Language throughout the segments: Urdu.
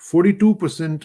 42%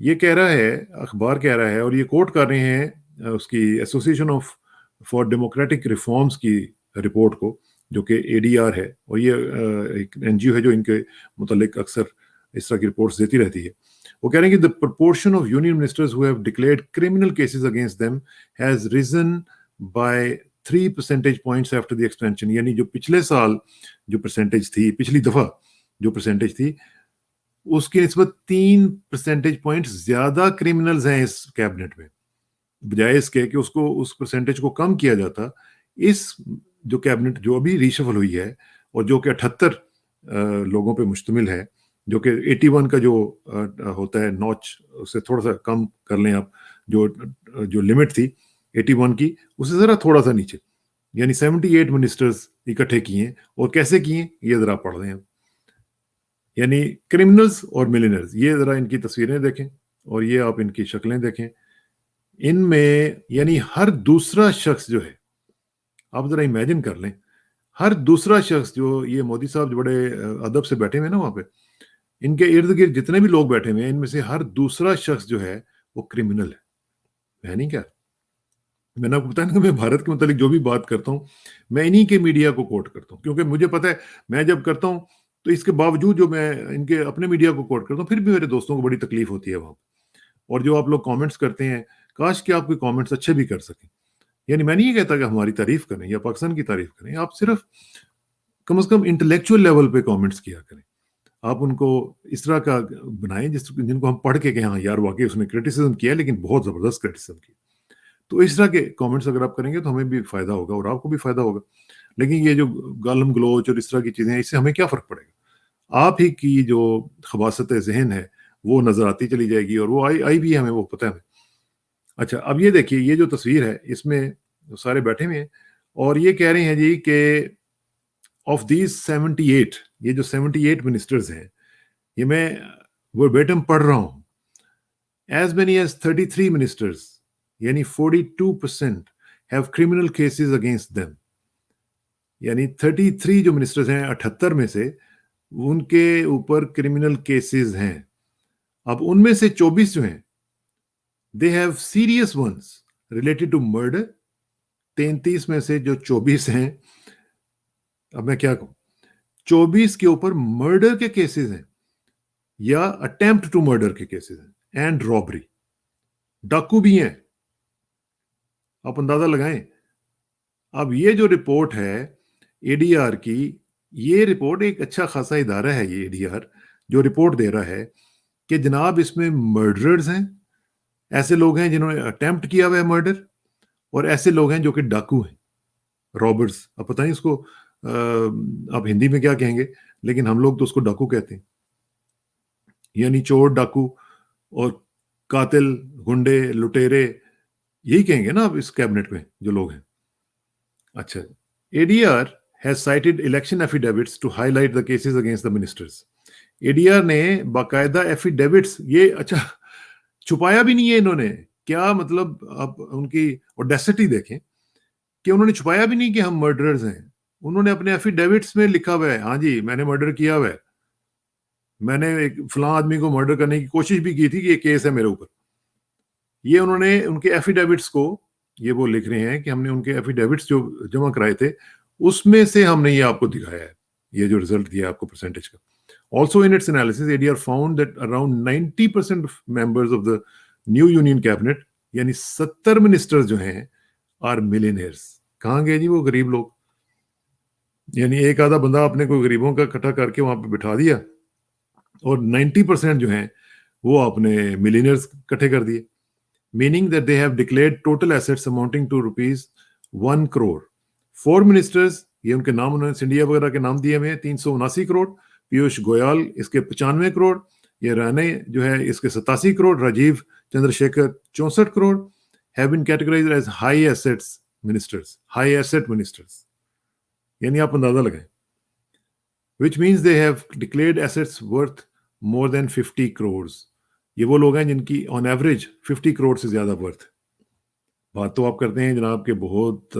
یہ کہہ رہا ہے، اخبار کہہ رہا ہے، اور یہ کوٹ کر رہے ہیں اس کی association of for democratic reforms کی رپورٹ کو، جو کہ ADR ہے، اور یہ ایک NGO ہے جو ان کے متعلق اکثر اس طرح کی رپورٹس دیتی رہتی ہے. وہ کہہ رہے ہیں کہ the proportion of union ministers who have declared criminal cases against them has risen by 3 percentage points after the expansion. یعنی جو پچھلے سال جو پرسنٹیج تھی، پچھلی دفعہ جو پرسنٹیج تھی، اس کی نسبت 3 پرسنٹیج پوائنٹ زیادہ کریمنلز ہیں اس کیبنٹ میں، بجائے اس کے کہ اس کو اس پرسنٹیج کو کم کیا جاتا. اس جو کیبنٹ جو ابھی ریشفل ہوئی ہے، اور جو کہ 78 لوگوں پہ مشتمل ہے، جو کہ 81 کا جو ہوتا ہے نوچ، اس سے تھوڑا سا کم کر لیں آپ، جو لمٹ تھی 81 کی، اس سے ذرا تھوڑا سا نیچے، یعنی 78 منسٹرز اکٹھے کیے ہیں. اور کیسے کیے یہ ذرا پڑھ رہے ہیں. یعنی کرمنلز اور ملینرز، یہ ذرا ان کی تصویریں دیکھیں اور یہ آپ ان کی شکلیں دیکھیں. ان میں یعنی ہر دوسرا شخص جو ہے، آپ ذرا امیجن کر لیں، ہر دوسرا شخص جو، یہ مودی صاحب جو بڑے ادب سے بیٹھے ہوئے ہیں نا وہاں پہ، ان کے ارد گرد جتنے بھی لوگ بیٹھے ہوئے ہیں، ان میں سے ہر دوسرا شخص جو ہے وہ کرمنل ہے نہیں کیا؟ میں نے آپ کو بتایا نا کہ میں بھارت کے متعلق جو بھی بات کرتا ہوں، میں انہی کے میڈیا کو کوٹ کرتا ہوں، کیونکہ مجھے پتا ہے میں جب کرتا ہوں تو اس کے باوجود جو میں ان کے اپنے میڈیا کو کوٹ کرتا ہوں، پھر بھی میرے دوستوں کو بڑی تکلیف ہوتی ہے وہاں. اور جو آپ لوگ کامنٹس کرتے ہیں، کاش کہ آپ کے کامنٹس اچھے بھی کر سکیں. یعنی میں نہیں یہ کہتا کہ ہماری تعریف کریں یا پاکستان کی تعریف کریں، آپ صرف کم از کم انٹلیکچوئل لیول پہ کامنٹس کیا کریں. آپ ان کو اس طرح کا بنائیں جن کو ہم پڑھ کے کہ ہاں یار واقعی اس نے کرٹیسزم کیا، لیکن بہت زبردست کرٹیسزم کیا. تو اس طرح کے کامنٹس اگر آپ کریں گے تو ہمیں بھی فائدہ ہوگا اور آپ کو بھی فائدہ ہوگا. لیکن یہ جو گالم گلوچ اور اس طرح کی چیزیں ہیں، اس سے ہمیں کیا فرق پڑے گا؟ آپ ہی کی جو خباثت ذہن ہے وہ نظر آتی چلی جائے گی، اور وہ آئی بھی ہمیں، وہ پتہ ہے ہمیں. اچھا، اب یہ دیکھیے، یہ جو تصویر ہے اس میں سارے بیٹھے ہوئے ہیں، اور یہ کہہ رہے ہیں جی کہ آف دیز 78، یہ جو 78 منسٹرز ہیں، یہ میں وربیٹم پڑھ رہا ہوں، as many as 33 ministers، یعنی 42% have criminal cases against them. یعنی 33 جو منسٹرز ہیں 78 میں سے، ان کے اوپر کرمنل کیسز ہیں. اب ان میں سے 24 جو ہیں they have serious ones related to murder. 33 میں سے جو 24 ہیں، اب میں کیا کہوں، 24 کے اوپر مرڈر کے کیسز ہیں یا اٹیمپٹ ٹو مرڈر کے کیسز ہیں، اینڈ رابری، ڈاکو بھی ہیں. آپ اندازہ لگائیں. اب یہ جو رپورٹ ہے ADR کی، یہ رپورٹ ایک اچھا خاصا ادارہ ہے، یہ ADR جو رپورٹ دے رہا ہے کہ جناب اس میں مرڈرز ہیں، ایسے لوگ ہیں جنہوں نے اٹیمپٹ کیا ہوا ہے مرڈر، اور ایسے لوگ ہیں جو کہ ڈاکو ہیں، رابرز. اب پتہ نہیں اس کو آپ ہندی میں کیا کہیں گے، لیکن ہم لوگ تو اس کو ڈاکو کہتے ہیں. یعنی چور، ڈاکو اور قاتل، گنڈے، لٹیرے، یہی کہیں گے نا آپ اس کیبنٹ میں جو لوگ ہیں. اچھا، ADR has cited election affidavits to highlight the cases against the ministers. ADR نے باقاعدہ ایفیڈیوٹس، یہ اچھا چھپایا بھی نہیں ہے انہوں نے. کیا مطلب، آپ ان کی اوڈیسٹی دیکھیں کہ انہوں نے چھپایا بھی نہیں کہ ہم مرڈررز ہیں. انہوں نے اپنے ایفیڈیوٹس میں لکھا ہوا ہے، ہاں جی میں نے مرڈر کیا ہوا ہے، میں نے ایک فلاں آدمی کو مرڈر کرنے کی کوشش بھی کی تھی، کہ یہ کیس ہے میرے اوپر. یہ انہوں نے ان کے ایفیڈیوٹس کو، یہ وہ لکھ رہے ہیں کہ ہم نے ان کے ایفیڈیوٹس جو جمع کرائے تھے اس میں سے ہم نے یہ آپ کو دکھایا ہے، یہ جو رزلٹ دیا آپ کو پرسنٹیج کا. Also in its analysis, ADR found that around 90% of members of the new union cabinet، یعنی 70 منسٹرز جو ہیں are millionaires. کہاں گئے جی وہ غریب لوگ؟ یعنی ایک آدھا بندہ اپنے کوئی غریبوں کا اکٹھا کر کے وہاں پہ بٹھا دیا، اور 90% جو ہیں وہ اپنے ملینئرز اکٹھے کر دیے. meaning that they have declared total assets amounting to rupees 1 crore. 4 ministers، یہ ان کے نام انہوں نے سنڈیا وغیرہ کے نام دیے ہوئے ہیں، 379 کروڑ. پیوش گویال اس کے 95 کروڑ، یہ رانے جو ہے اس کے 87 crore, Rajiv Chandra Shekhar 64 crore. have been categorized as high assets ministers، high asset ministers. یعنی آپ اندازہ لگائیں، which means they have declared assets worth more than 50 crores. یہ وہ لوگ ہیں جن کی آن ایوریج 50 کروڑ سے زیادہ ورتھ. بات تو آپ کرتے ہیں جناب کہ بہت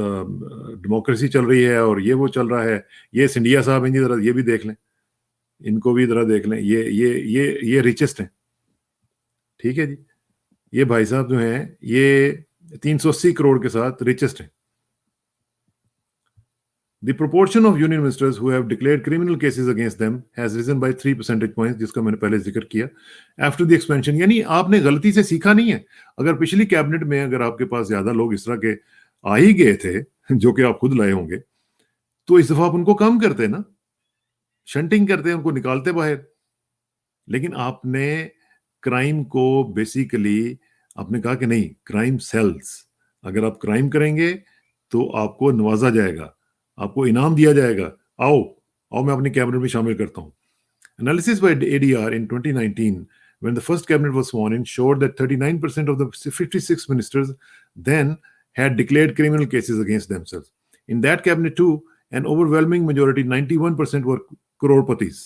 ڈیموکریسی چل رہی ہے اور یہ وہ چل رہا ہے. یہ سنڈیا صاحب ہیں جی، ذرا یہ بھی دیکھ لیں، ان کو بھی ذرا دیکھ لیں، یہ ریچسٹ ہیں، ٹھیک ہے جی. یہ بھائی صاحب جو ہیں یہ 380 کروڑ کے ساتھ ریچسٹ ہیں. The proportion of union ministers who have declared criminal cases against them has risen by 3 percentage points, جس کا میں نے پہلے ذکر کیا. After the expansion, یعنی آپ نے غلطی سے سیکھا نہیں ہے. اگر پچھلی کیبنٹ میں اگر آپ کے پاس زیادہ لوگ اس طرح کے آ ہی گئے تھے جو کہ آپ خود لائے ہوں گے, تو اس دفعہ آپ ان کو کم کرتے نا, شنٹنگ کرتے, ان کو نکالتے باہر. لیکن آپ نے کرائم کو بیسیکلی آپ نے کہا کہ نہیں, کرائم سیلز, اگر آپ کرائم کریں گے تو آپ کو نوازا جائے گا, آپ کو انعام دیا جائے گا, آؤ میں اپنی کیبنٹ میں شامل کرتا ہوں. Analysis by ADR in 2019, when the first cabinet was sworn in, showed that 39% of the 56 ministers then had declared criminal cases against themselves. In that cabinet too, an overwhelming majority, 91%, were crorpatis.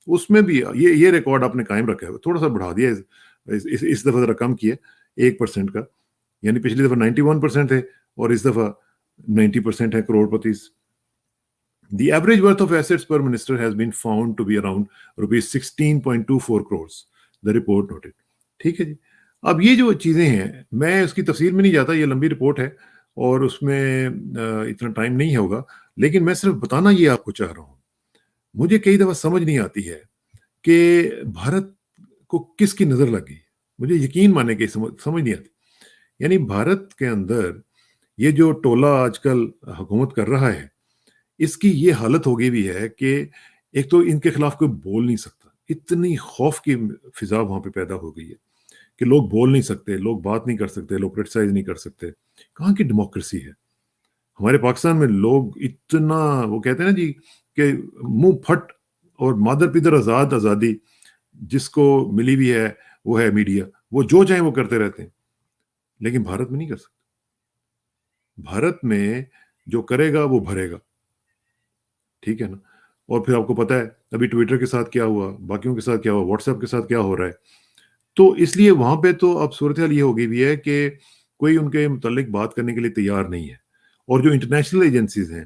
اس میں بھی یہ ریکارڈ آپ نے قائم رکھا ہے, تھوڑا سا بڑھا دیا اس دفعہ ذرا کم کیا 1% کا, یعنی پچھلی دفعہ 91% ہے اور اس دفعہ 90% ہے کروڑپتیز. The average worth of assets per minister has been found to be around rupees 16.24 crores, the report noted. ٹھیک ہے جی. اب یہ جو چیزیں ہیں میں اس کی تفصیل میں نہیں جاتا, یہ لمبی رپورٹ ہے اور اس میں اتنا ٹائم نہیں ہوگا, لیکن میں صرف بتانا یہ آپ کو چاہ رہا ہوں. مجھے کئی دفعہ سمجھ نہیں آتی ہے کہ بھارت کو کس کی نظر لگ گئی. مجھے یقین مانے کہ سمجھ نہیں آتی. یعنی بھارت کے اندر یہ جو ٹولہ آج کل حکومت کر رہا ہے, اس کی یہ حالت ہو گئی بھی ہے کہ ایک تو ان کے خلاف کوئی بول نہیں سکتا. اتنی خوف کی فضا وہاں پہ پیدا ہو گئی ہے کہ لوگ بول نہیں سکتے, لوگ بات نہیں کر سکتے, لوگ کرٹیسائز نہیں کر سکتے. کہاں کی ڈیموکریسی ہے ہمارے پاکستان میں. لوگ اتنا وہ کہتے ہیں نا جی کہ منہ پھٹ اور مادر پیدر آزادی جس کو ملی بھی ہے وہ ہے میڈیا, وہ جو چاہیں وہ کرتے رہتے ہیں. لیکن بھارت میں نہیں کر سکتے. بھارت میں جو کرے گا وہ بھرے گا, ٹھیک ہے نا. اور پھر آپ کو پتا ہے ابھی ٹویٹر کے ساتھ کیا ہوا, باقیوں کے ساتھ کیا ہوا, واٹس ایپ کے ساتھ کیا ہو رہا ہے. تو اس لیے وہاں پہ تو اب صورتحال یہ ہو گئی بھی ہے کہ کوئی ان کے متعلق بات کرنے کے لیے تیار نہیں ہے. اور جو انٹرنیشنل ایجنسیز ہیں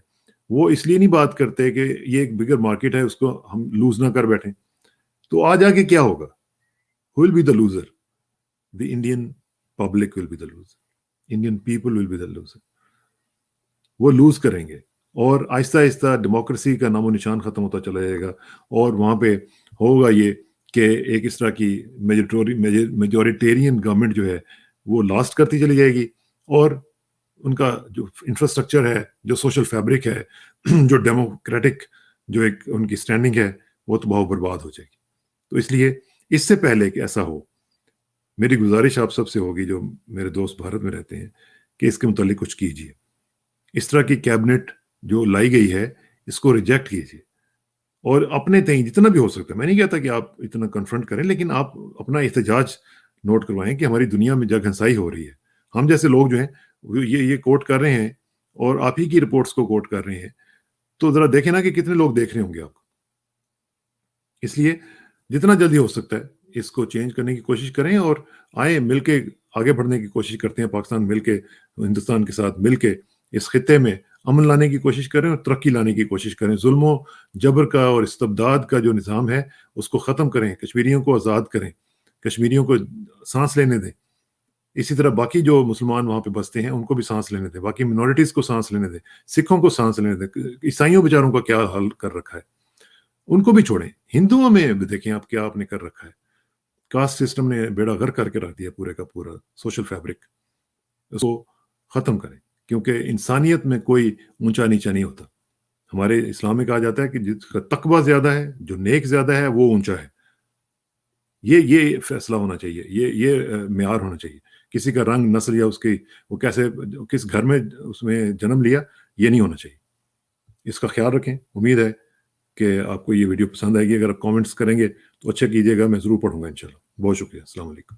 وہ اس لیے نہیں بات کرتے کہ یہ ایک بگر مارکیٹ ہے, اس کو ہم لوز نہ کر بیٹھیں. تو آج آگے کیا ہوگا؟ who will be the loser? The Indian public will be the loser. Indian people will be the loser. وہ لوز کریں گے اور آہستہ آہستہ ڈیموکریسی کا نام و نشان ختم ہوتا چلا جائے گا. اور وہاں پہ ہوگا یہ کہ ایک اس طرح کی میجورٹیرین گورنمنٹ جو ہے وہ لاسٹ کرتی چلی جائے گی, اور ان کا جو انفراسٹرکچر ہے, جو سوشل فیبرک ہے, جو ڈیموکریٹک جو ایک ان کی سٹینڈنگ ہے, وہ تباہ و برباد ہو جائے گی. تو اس لیے اس سے پہلے کہ ایسا ہو, میری گزارش آپ سب سے ہوگی جو میرے دوست بھارت میں رہتے ہیں کہ اس کے متعلق کچھ کیجیے. اس طرح کی کیبنٹ جو لائی گئی ہے اس کو ریجیکٹ کیجیے, اور اپنے تئیں جتنا بھی ہو سکتا ہے. میں نہیں کہتا کہ آپ اتنا کنفرنٹ کریں, لیکن آپ اپنا احتجاج نوٹ کروائیں کہ ہماری دنیا میں جگ ہنسائی ہو رہی ہے. ہم جیسے لوگ جو ہیں یہ کوٹ کر رہے ہیں اور آپ ہی کی رپورٹس کو کوٹ کر رہے ہیں, تو ذرا دیکھیں نا کہ کتنے لوگ دیکھ رہے ہوں گے آپ کو. اس لیے جتنا جلدی ہو سکتا ہے اس کو چینج کرنے کی کوشش کریں, اور آئیں مل کے آگے بڑھنے کی کوشش کرتے ہیں. پاکستان مل کے ہندوستان کے ساتھ مل کے اس خطے میں امن لانے کی کوشش کریں اور ترقی لانے کی کوشش کریں. ظلم و جبر کا اور استبداد کا جو نظام ہے اس کو ختم کریں, کشمیریوں کو آزاد کریں, کشمیریوں کو سانس لینے دیں. اسی طرح باقی جو مسلمان وہاں پہ بستے ہیں ان کو بھی سانس لینے دیں, باقی منورٹیز کو سانس لینے دیں, سکھوں کو سانس لینے دیں. عیسائیوں بیچاروں کا کیا حل کر رکھا ہے, ان کو بھی چھوڑیں. ہندوؤں میں دیکھیں آپ کیا آپ نے کر رکھا ہے. کاسٹ سسٹم نے بیڑا غرق کر کے رکھ دیا پورے کا پورا. سوشل فیبرک اس کو ختم کریں, کیونکہ انسانیت میں کوئی اونچا نیچا نہیں ہوتا. ہمارے اسلام میں کہا جاتا ہے کہ جس کا تقویٰ زیادہ ہے, جو نیک زیادہ ہے, وہ اونچا ہے. یہ فیصلہ ہونا چاہیے, یہ معیار ہونا چاہیے. کسی کا رنگ, نسل یا اس کی وہ کیسے کس گھر میں اس میں جنم لیا, یہ نہیں ہونا چاہیے. اس کا خیال رکھیں. امید ہے کہ آپ کو یہ ویڈیو پسند آئے گی. اگر آپ کامنٹس کریں گے تو اچھا کیجیے گا, میں ضرور پڑھوں گا انشاءاللہ. بہت شکریہ. السلام علیکم.